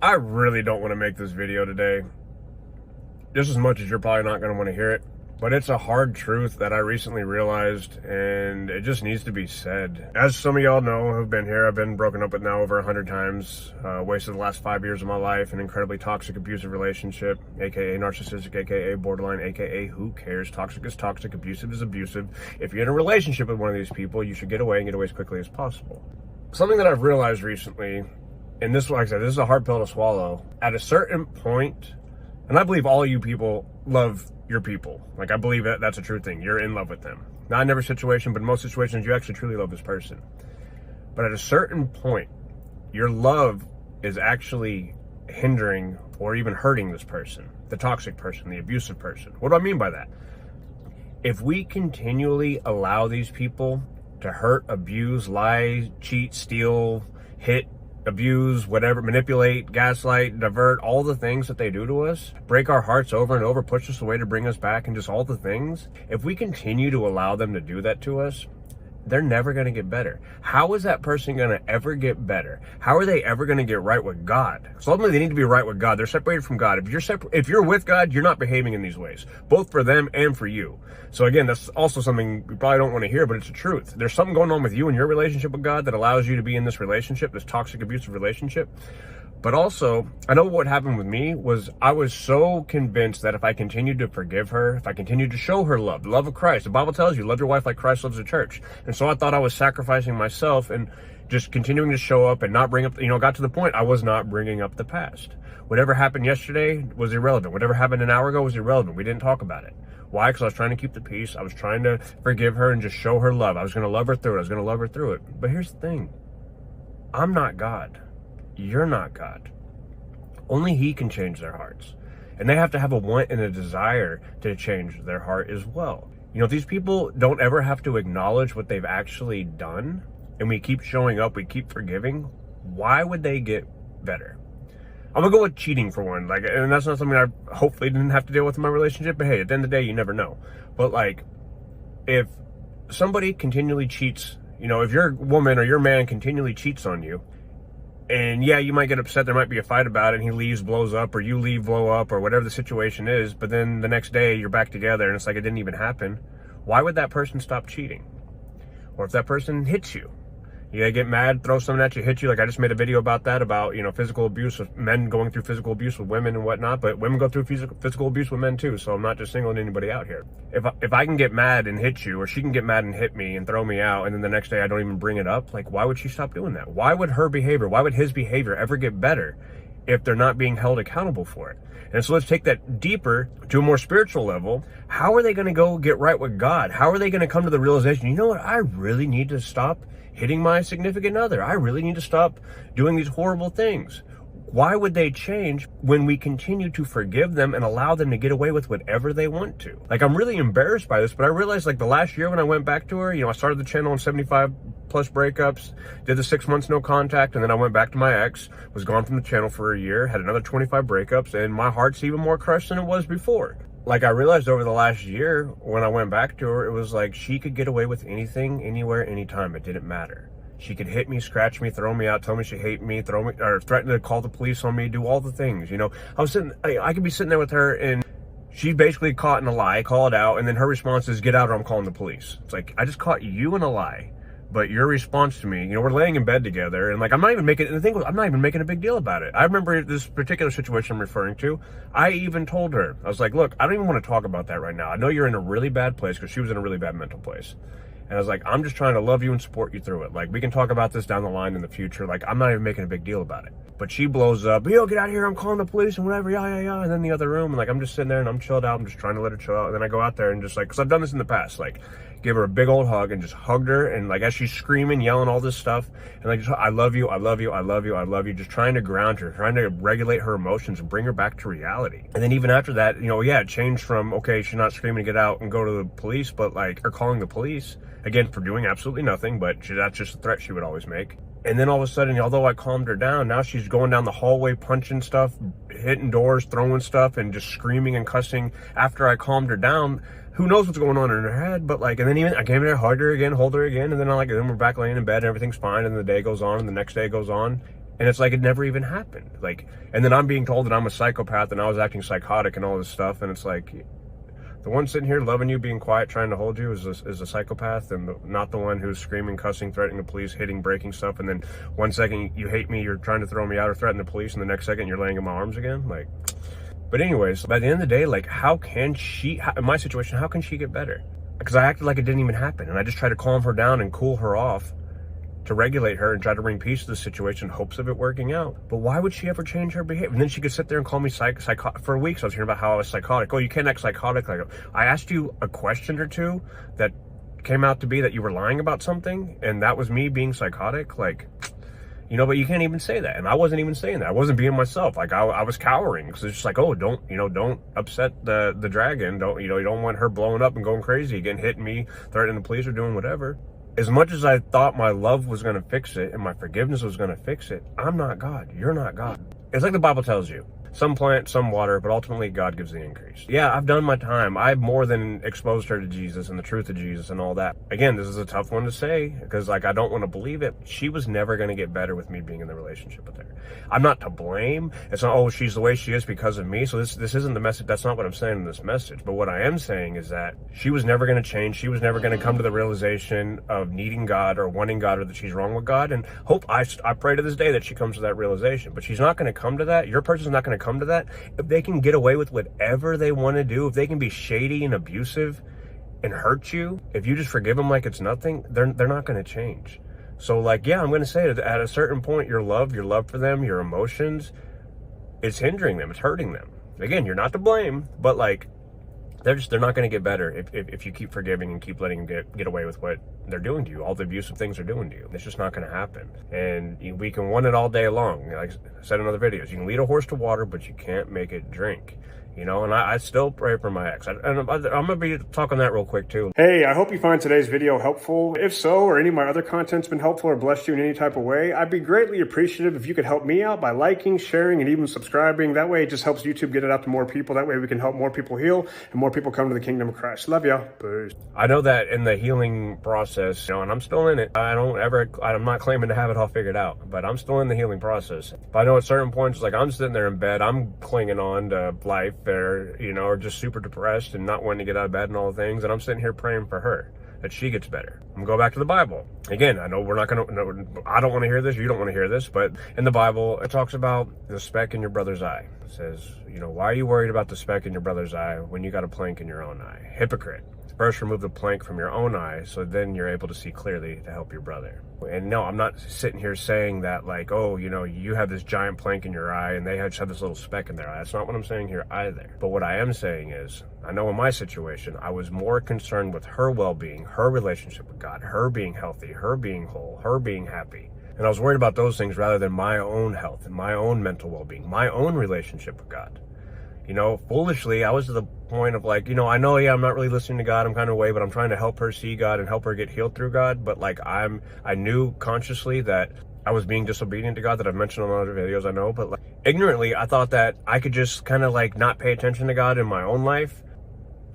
I really don't want to make this video today, just as much as you're probably not going to want to hear it, but it's a hard truth that I recently realized, and it just needs to be said. As some of y'all know who've been here, I've been broken up with now over 100 times, wasted the last 5 years of my life, an incredibly toxic, abusive relationship, aka narcissistic, aka borderline, aka who cares. Toxic is toxic, abusive is abusive. If you're in a relationship with one of these people, you should get away and get away as quickly as possible. Something that I've realized recently, and this, like I said, this is a hard pill to swallow. At a certain point, and I believe all you people love your people. Like, I believe that that's a true thing. You're in love with them. Not in every situation, but in most situations, you actually truly love this person. But at a certain point, your love is actually hindering or even hurting this person, the toxic person, the abusive person. What do I mean by that? If we continually allow these people to hurt, abuse, lie, cheat, steal, hit, abuse, whatever, manipulate, gaslight, divert, all the things that they do to us, break our hearts over and over, push us away to bring us back, and just all the things, if we continue to allow them to do that to us, they're never going to get better. How is that person going to ever get better? How are they ever going to get right with God? So ultimately, they need to be right with God. They're separated from God. If you're with God, you're not behaving in these ways, both for them and for you. So again, that's also something you probably don't want to hear, but it's the truth. There's something going on with you and your relationship with God that allows you to be in this relationship, this toxic, abusive relationship. But also, I know what happened with me was I was so convinced that if I continued to forgive her, if I continued to show her love, the love of Christ, the Bible tells you, love your wife like Christ loves the church. And so I thought I was sacrificing myself and just continuing to show up and not bring up, got to the point I was not bringing up the past. Whatever happened yesterday was irrelevant. Whatever happened an hour ago was irrelevant. We didn't talk about it. Why? Because I was trying to keep the peace. I was trying to forgive her and just show her love. I was going to love her through it. I was going to love her through it. But here's the thing. I'm not God. You're not God. Only He can change their hearts. And they have to have a want and a desire to change their heart as well. These people don't ever have to acknowledge what they've actually done, and we keep showing up, we keep forgiving. Why would they get better? I'm gonna go with cheating for one. And that's not something I hopefully didn't have to deal with in my relationship, but hey, at the end of the day, you never know. But if somebody continually cheats, if your woman or your man continually cheats on you, and yeah, you might get upset, there might be a fight about it, and he leaves, blows up, or you leave, blow up, or whatever the situation is, but then the next day you're back together and it's like it didn't even happen. Why would that person stop cheating? Or if that person hits you, you get mad, throw something at you, hit you. Like I just made a video about that, about, physical abuse, of men going through physical abuse with women and whatnot, but women go through physical abuse with men too, so I'm not just singling anybody out here. If I can get mad and hit you, or she can get mad and hit me and throw me out, and then the next day I don't even bring it up, why would she stop doing that? Why would her behavior, why would his behavior ever get better if they're not being held accountable for it? And so let's take that deeper to a more spiritual level. How are they going to go get right with God? How are they going to come to the realization, you know what, I really need to stop hitting my significant other. I really need to stop doing these horrible things. Why would they change when we continue to forgive them and allow them to get away with whatever they want to? I'm really embarrassed by this, but I realized the last year when I went back to her, I started the channel on 75 plus breakups, did the 6 months no contact, and then I went back to my ex, was gone from the channel for a year, had another 25 breakups, and my heart's even more crushed than it was before. I realized over the last year when I went back to her, it was she could get away with anything, anywhere, anytime. It didn't matter. She could hit me, scratch me, throw me out, tell me she hate me, throw me, or threaten to call the police on me, do all the things, I could be sitting there with her and she's basically caught in a lie, called out, and then her response is, get out or I'm calling the police. It's I just caught you in a lie. But your response to me, we're laying in bed together, and I'm not even making a big deal about it. I remember this particular situation I'm referring to. I even told her, I was like, look, I don't even want to talk about that right now. I know you're in a really bad place, because she was in a really bad mental place. And I was like, I'm just trying to love you and support you through it. We can talk about this down the line in the future. I'm not even making a big deal about it. But she blows up, get out of here, I'm calling the police and whatever, yeah. And then the other room, and I'm just sitting there and I'm chilled out. I'm just trying to let her chill out. And then I go out there and just because I've done this in the past, give her a big old hug and just hugged her. And as she's screaming, yelling all this stuff, and just, I love you, I love you, I love you, I love you. Just trying to ground her, trying to regulate her emotions and bring her back to reality. And then even after that, it changed from, okay, she's not screaming to get out and go to the police, but her calling the police, again, for doing absolutely nothing, but that's just a threat she would always make. And then all of a sudden, although I calmed her down, now she's going down the hallway, punching stuff, hitting doors, throwing stuff, and just screaming and cussing after I calmed her down. Who knows what's going on in her head, but and then even I came in there, hugged her again, hold her again, and then then we're back laying in bed and everything's fine, and the day goes on and the next day goes on. And it's like it never even happened. Like, and then I'm being told that I'm a psychopath and I was acting psychotic and all this stuff. And it's like, the one sitting here loving you, being quiet, trying to hold you is a psychopath, and not the one who's screaming, cussing, threatening the police, hitting, breaking stuff. And then one second you hate me, you're trying to throw me out or threaten the police, and the next second you're laying in my arms again. Like, but anyways, by the end of the day, like, how can she, in my situation, how can she get better? Because I acted like it didn't even happen, and I just tried to calm her down and cool her off, to regulate her and try to bring peace to the situation in hopes of it working out. But why would she ever change her behavior? And then she could sit there and call me psychotic. For weeks I was hearing about how I was psychotic. Oh, you can't act psychotic. Like, I asked you a question or two that came out to be that you were lying about something, and that was me being psychotic. Like, you know, but you can't even say that. And I wasn't even saying that. I wasn't being myself. Like, I was cowering, because it's just like, oh, don't upset the dragon. You don't want her blowing up and going crazy, getting hit me, threatening the police, or doing whatever. As much as I thought my love was going to fix it and my forgiveness was going to fix it, I'm not God. You're not God. It's like the Bible tells you. Some plant, some water, but ultimately God gives the increase. Yeah, I've done my time. I've more than exposed her to Jesus and the truth of Jesus and all that. Again, this is a tough one to say, because like, I don't want to believe it. She was never going to get better with me being in the relationship with her. I'm not to blame. It's not, oh, she's the way she is because of me. So this isn't the message. That's not what I'm saying in this message. But what I am saying is that she was never going to change. She was never going to come to the realization of needing God or wanting God, or that she's wrong with God. And I pray to this day that she comes to that realization. But she's not going to come to that. Your person's not going to come to that. If they can get away with whatever they want to do, if they can be shady and abusive and hurt you, if you just forgive them like it's nothing, they're not going to change. So like, yeah, I'm going to say that at a certain point, your love for them, your emotions, it's hindering them, it's hurting them. Again, you're not to blame, but like, they're not going to get better if you keep forgiving and keep letting them get away with what they're doing to you, all the abusive things they're doing to you. It's just not going to happen. And we can want it all day long. Like I said in other videos, you can lead a horse to water, but you can't make it drink. You know, and I still pray for my ex. I'm going to be talking that real quick too. Hey, I hope you find today's video helpful. If so, or any of my other content's been helpful or blessed you in any type of way, I'd be greatly appreciative if you could help me out by liking, sharing, and even subscribing. That way it just helps YouTube get it out to more people. That way we can help more people heal and more people come to the kingdom of Christ. Love ya. Peace. I know that in the healing process, you know, and I'm still in it. I'm not claiming to have it all figured out, but I'm still in the healing process. But I know at certain points, like I'm sitting there in bed, I'm clinging on to life, or, you know, or just super depressed and not wanting to get out of bed and all the things. And I'm sitting here praying for her, that she gets better. I'm gonna go back to the Bible. Again, I know we're not gonna, no, I don't want to hear this, you don't want to hear this, but in the Bible, it talks about the speck in your brother's eye. It says, you know, why are you worried about the speck in your brother's eye when you got a plank in your own eye? Hypocrite. First, remove the plank from your own eye, so then you're able to see clearly to help your brother. And no, I'm not sitting here saying that like, oh, you know, you have this giant plank in your eye and they just have this little speck in their eye. That's not what I'm saying here either. But what I am saying is, I know in my situation, I was more concerned with her well-being, her relationship with God, her being healthy, her being whole, her being happy. And I was worried about those things rather than my own health and my own mental well-being, my own relationship with God. You know, foolishly, I was to the point of like, you know, I know, yeah, I'm not really listening to God, I'm kind of away, but I'm trying to help her see God and help her get healed through God. But like, I knew consciously that I was being disobedient to God, that I've mentioned on other videos, I know, but like, ignorantly, I thought that I could just kind of like not pay attention to God in my own life,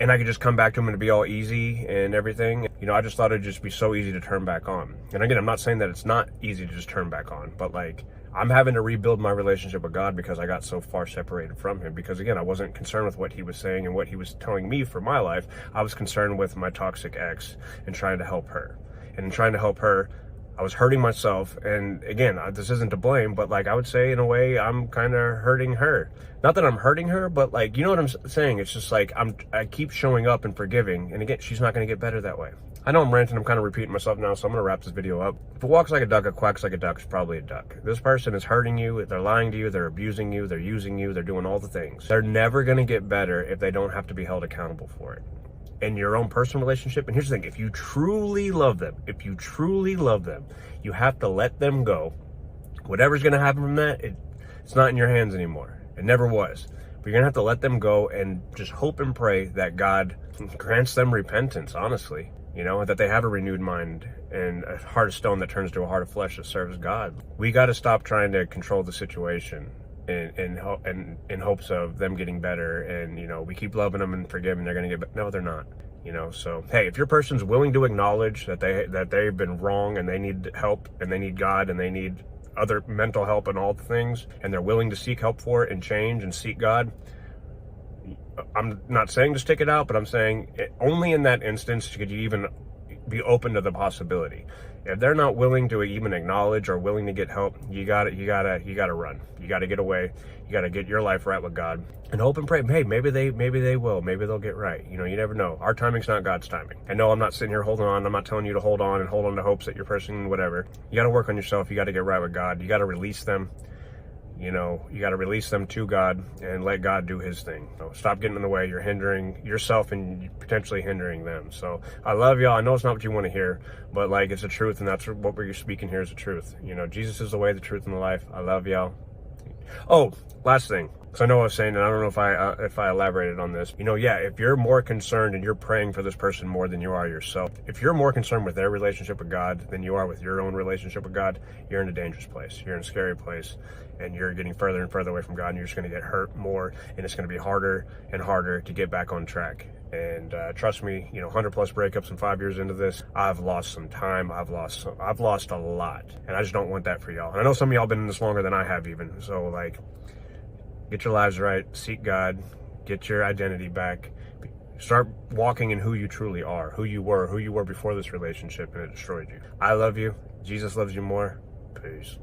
and I could just come back to him and it'd be all easy and everything. You know, I just thought it'd just be so easy to turn back on. And again, I'm not saying that it's not easy to just turn back on, but like, I'm having to rebuild my relationship with God because I got so far separated from him. Because again, I wasn't concerned with what he was saying and what he was telling me for my life. I was concerned with my toxic ex and trying to help her. And in trying to help her, I was hurting myself. And again, this isn't to blame, but like, I would say in a way, I'm kind of hurting her. Not that I'm hurting her, but like, you know what I'm saying? It's just like, I keep showing up and forgiving. And again, she's not going to get better that way. I know I'm ranting, I'm kind of repeating myself now, so I'm going to wrap this video up. If it walks like a duck, it quacks like a duck, it's probably a duck. This person is hurting you, they're lying to you, they're abusing you, they're using you, they're doing all the things. They're never going to get better if they don't have to be held accountable for it. In your own personal relationship, and here's the thing, if you truly love them, you have to let them go. Whatever's going to happen from that, it's not in your hands anymore. It never was. But you're going to have to let them go and just hope and pray that God grants them repentance, honestly. You know, that they have a renewed mind and a heart of stone that turns to a heart of flesh that serves God. We got to stop trying to control the situation in hopes of them getting better. And, you know, we keep loving them and forgiving, they're going to get better. No, they're not. You know, so, hey, if your person's willing to acknowledge that they've been wrong and they need help and they need God and they need other mental help and all the things, and they're willing to seek help for it and change and seek God, I'm not saying to stick it out, but I'm saying only in that instance could you even be open to the possibility. If they're not willing to even acknowledge or willing to get help, you gotta run. You gotta get away. You gotta get your life right with God and hope and pray. Hey, maybe they will. Maybe they'll get right. You know, you never know. Our timing's not God's timing. I know I'm not sitting here holding on. I'm not telling you to hold on to hopes that your person, whatever. You gotta work on yourself. You gotta get right with God. You gotta release them. You know, you got to release them to God and let God do his thing. So stop getting in the way. You're hindering yourself and potentially hindering them. So I love y'all. I know it's not what you want to hear, but like, it's the truth. And that's what we're speaking here is the truth. You know, Jesus is the way, the truth, and the life. I love y'all. Oh, last thing. So I know I was saying, and I don't know if I elaborated on this. You know, yeah, if you're more concerned and you're praying for this person more than you are yourself, if you're more concerned with their relationship with God than you are with your own relationship with God, you're in a dangerous place. You're in a scary place, and you're getting further and further away from God, and you're just going to get hurt more, and it's going to be harder and harder to get back on track. And trust me, you know, 100+ breakups and 5 years into this, I've lost some time. I've lost a lot, and I just don't want that for y'all. And I know some of y'all been in this longer than I have even. So like, get your lives right, seek God, get your identity back, start walking in who you truly are, who you were before this relationship and it destroyed you. I love you. Jesus loves you more. Peace.